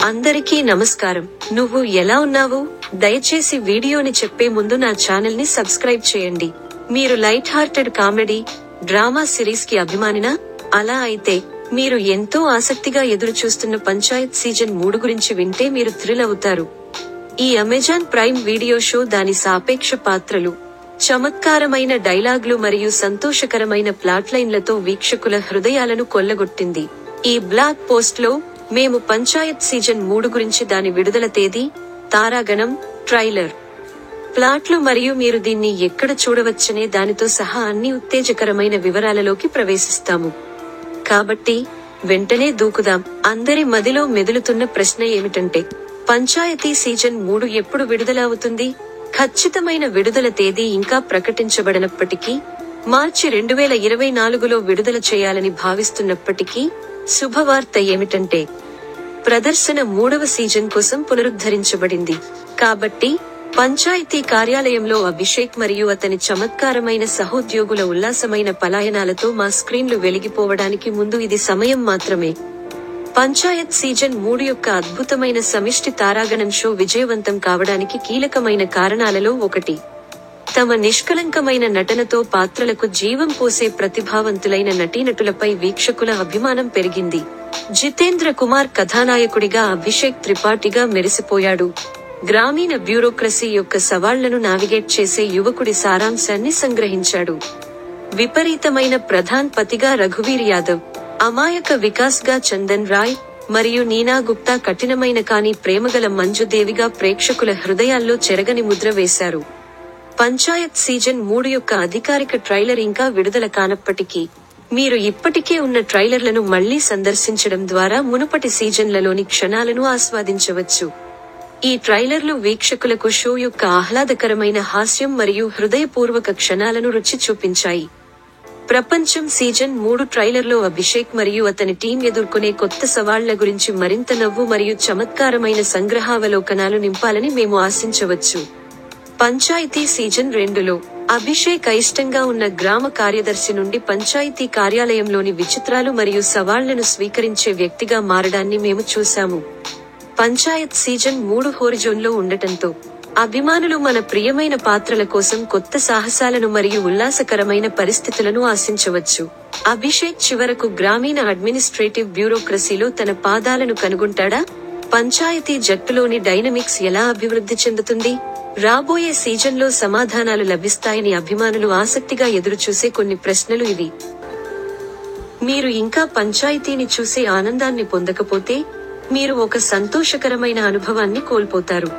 అందరికీ నమస్కారం. నువ్వు ఎలా ఉన్నావు? దయచేసి వీడియోని చెప్పే ముందు నా ఛానల్ ని సబ్స్క్రైబ్ చేయండి. మీరు light hearted comedy, drama series కి అభిమానినా? అలా అయితే మీరు ఎంతో ఆసక్తిగా ఎదురు చూస్తున్న పంచాయత్ సీజన్ 3 గురించి వింటే మీరు థ్రిల్ అవుతారు. ఈ అమెజాన్ ప్రైమ్ వీడియో షో దాని సాపేక్ష పాత్రలు, చమత్కారమైన డైలాగ్లు మరియు సంతోషకరమైన ప్లాట్లైన్లతో వీక్షకుల హృదయాలను కొల్లగొట్టింది. ఈ బ్లాగ్ పోస్ట్ లో మేము పంచాయత్ సీజన్ 3 గురించి దాని విడుదల తేదీ, తారాగణం, ట్రైలర్, ప్లాట్లు మరియు మీరు దీన్ని ఎక్కడ చూడవచ్చనే దానితో సహా అన్ని ఉత్తేజకరమైన వివరాలలోకి ప్రవేశిస్తాము. కాబట్టి వెంటనే దూకుదాం. అందరి మదిలో మెదులుతున్న ప్రశ్న ఏమిటంటే, పంచాయతీ సీజన్ 3 ఎప్పుడు విడుదల అవుతుంది? ఖచ్చితమైన విడుదల తేదీ ఇంకా ప్రకటించబడనప్పటికీ, మార్చి 2024లో విడుదల చేయాలని భావిస్తున్నప్పటికీ, శుభవార్త ఏమిటంటే ప్రదర్శన 3వ సీజన్ కోసం పునరుద్ధరించబడింది. కాబట్టి పంచాయతీ కార్యాలయంలో అభిషేక్ మరియు అతని చమత్కారమైన సహోద్యోగుల ఉల్లాసమైన పలాయనాలతో మా స్క్రీన్లు వెలిగిపోవడానికి ముందు ఇది సమయం మాత్రమే. పంచాయత్ సీజన్ 3 యొక్క అద్భుతమైన సమిష్టి తారాగణం షో విజయవంతం కావడానికి కీలకమైన కారణాలలో ఒకటి, తమ నిష్కలంకమైన నటనతో పాత్రలకు జీవం పోసే ప్రతిభావంతులైన నటీనటులపై వీక్షకుల అభిమానం పెరిగింది. జితేంద్ర కుమార్ కథానాయకుడిగా అభిషేక్ త్రిపాఠిగా మెరిసిపోయాడు. గ్రామీణ బ్యూరోక్రసీ యొక్క సవాళ్లను నావిగేట్ చేసే యువకుడి సారాంశాన్ని సంగ్రహించాడు. విపరీతమైన ప్రధాన్ పతిగా రఘువీర్ యాదవ్, అమాయక వికాస్ గా చందన్ రాయ్ మరియు నీనా గుప్తా కఠినమైన కానీ ప్రేమగల మంజు దేవిగా ప్రేక్షకుల హృదయాల్లో చెరగని ముద్ర వేశారు. పంచాయత్ సీజన్ 3 యొక్క అధికారిక ట్రైలర్ ఇంకా విడుదల కానప్పటికీ, మీరు ఇప్పటికే ఉన్న ట్రైలర్లను మళ్లీ సందర్శించడం ద్వారా మునుపటి సీజన్లలోని క్షణాలను ఆస్వాదించవచ్చు. ఈ ట్రైలర్లు వీక్షకులకు షో యొక్క ఆహ్లాదకరమైన హాస్యం మరియు హృదయపూర్వక క్షణాలను రుచి చూపించాయి. ప్రపంచం సీజన్ 3 ట్రైలర్లో అభిషేక్ మరియు అతని టీం ఎదుర్కొనే కొత్త సవాళ్ల గురించి మరింత నవ్వు మరియు చమత్కారమైన సంగ్రహావలోకనాలు నింపాలని మేము ఆశించవచ్చు. పంచాయతీ సీజన్ 2లో అభిషేక్ అయిష్టంగా ఉన్న గ్రామ కార్యదర్శి నుండి పంచాయతీ కార్యాలయంలోని విచిత్రాలు మరియు సవాళ్లను స్వీకరించే వ్యక్తిగా మారడాన్ని మేము చూశాము. పంచాయత్ సీజన్ 3 హోరిజోన్లో ఉండటంతో అభిమానులు మన ప్రియమైన పాత్రల కోసం కొత్త సాహసాలను మరియు ఉల్లాసకరమైన పరిస్థితులను ఆశించవచ్చు. అభిషేక్ చివరకు గ్రామీణ అడ్మినిస్ట్రేటివ్ బ్యూరోక్రసీలో తన పాదాలను కనుగొంటాడా? పంచాయతీ జట్టులోని డైనమిక్స్ ఎలా అభివృద్ధి చెందుతుంది? రాబోయే సీజన్లో సమాధానాలు లభిస్తాయని అభిమానులు ఆసక్తిగా ఎదురుచూసే కొన్ని ప్రశ్నలు ఇవి. మీరు ఇంకా పంచాయతీని చూసే ఆనందాన్ని పొందకపోతే, మీరు ఒక సంతోషకరమైన అనుభవాన్ని కోల్పోతారు.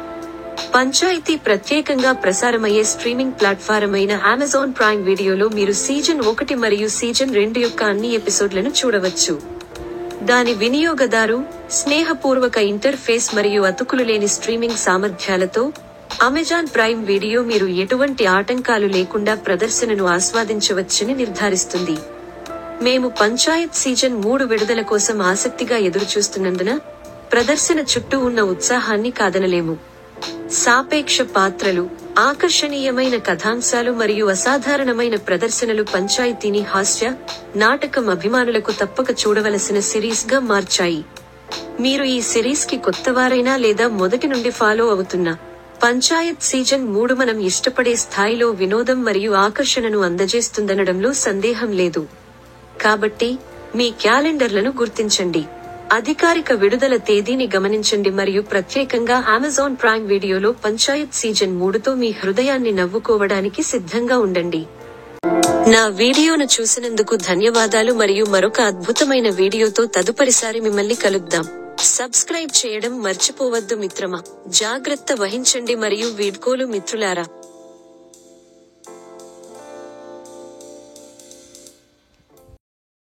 పంచాయతీ ప్రత్యేకంగా ప్రసారమయ్యే స్ట్రీమింగ్ ప్లాట్ఫారం అయిన అమెజాన్ ప్రైమ్ వీడియోలో మీరు సీజన్ 1 మరియు సీజన్ 2 యొక్క అన్ని ఎపిసోడ్లను చూడవచ్చు. దాని వినియోగదారు, స్నేహపూర్వక ఇంటర్ఫేస్ మరియు అతుకులు లేని స్ట్రీమింగ్ సామర్థ్యాలతో, అమెజాన్ ప్రైమ్ వీడియో మీరు ఎటువంటి ఆటంకాలు లేకుండా ప్రదర్శనను ఆస్వాదించవచ్చని నిర్ధారిస్తుంది. మేము పంచాయత్ సీజన్ 3 విడుదల కోసం ఆసక్తిగా ఎదురుచూస్తున్నందున, ప్రదర్శన చుట్టూ ఉన్న ఉత్సాహాన్ని కాదనలేము. సాపేక్ష పాత్రలు, ఆకర్షణీయమైన కథాంశాలు మరియు అసాధారణమైన ప్రదర్శనలు పంచాయతీని హాస్య, నాటకం అభిమానులకు తప్పక చూడవలసిన సిరీస్ గా మార్చాయి. మీరు ఈ సిరీస్ కి కొత్తవారైనా లేదా మొదటి నుండి ఫాలో అవుతున్న పంచాయత్ సీజన్ 3 మనం ఇష్టపడే స్థాయిలో వినోదం మరియు ఆకర్షణను అందజేస్తుందనడంలో సందేహం లేదు. కాబట్టి మీ క్యాలెండర్లను గుర్తించండి, అధికారిక విడుదల తేదీని గమనించండి మరియు ప్రత్యేకంగా అమెజాన్ ప్రైమ్ వీడియోలో పంచాయత్ సీజన్ 3తో మీ హృదయాన్ని నవ్వుకోవడానికి సిద్ధంగా ఉండండి. నా వీడియోను చూసినందుకు ధన్యవాదాలు మరియు మరొక అద్భుతమైన వీడియోతో తదుపరిసారి మిమ్మల్ని కలుద్దాం. సబ్స్క్రైబ్ చేయడం మర్చిపోవద్దు మిత్రమా. జాగ్రత్త వహించండి మరియు వీడ్కోలు మిత్రులారా.